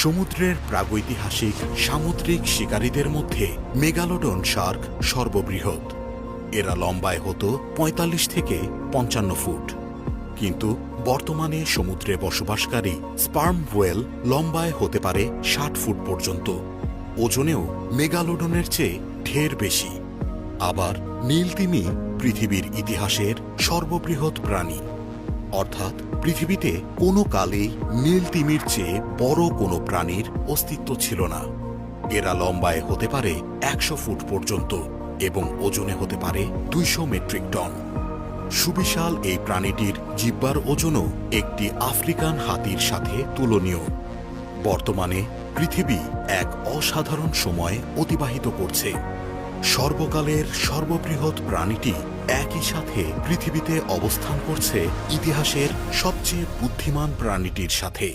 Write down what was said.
সমুদ্রের প্রাগৈতিহাসিক সামুদ্রিক শিকারীদের মধ্যে মেগালোডন শার্ক সর্ববৃহৎ। এরা লম্বায় হতো ৪৫ থেকে ৫৫ ফুট, কিন্তু বর্তমানে সমুদ্রে বসবাসকারী স্পার্ম হোয়েল লম্বায় হতে পারে ৬০ ফুট পর্যন্ত। ওজনেও মেগালোডনের চেয়ে ঢের বেশি। আবার নীল তিমি পৃথিবীর ইতিহাসের সর্ববৃহৎ প্রাণী, অর্থাৎ পৃথিবীতে কোনো কালেই নীল তিমির চেয়ে বড় কোনো প্রাণীর অস্তিত্ব ছিল না। এরা লম্বায় হতে পারে ১০০ ফুট পর্যন্ত এবং ওজনে হতে পারে ২০০ মেট্রিক টন। সুবিশাল এই প্রাণীটির জিহ্বার ওজনও একটি আফ্রিকান হাতির সাথে তুলনীয়। বর্তমানে পৃথিবী এক অসাধারণ সময় অতিবাহিত করছে। সর্বকালের সর্ববৃহৎ প্রাণীটি একই সাথে পৃথিবীতে অবস্থান করছে ইতিহাসের সবচেয়ে বুদ্ধিমান প্রাণীটির সাথে।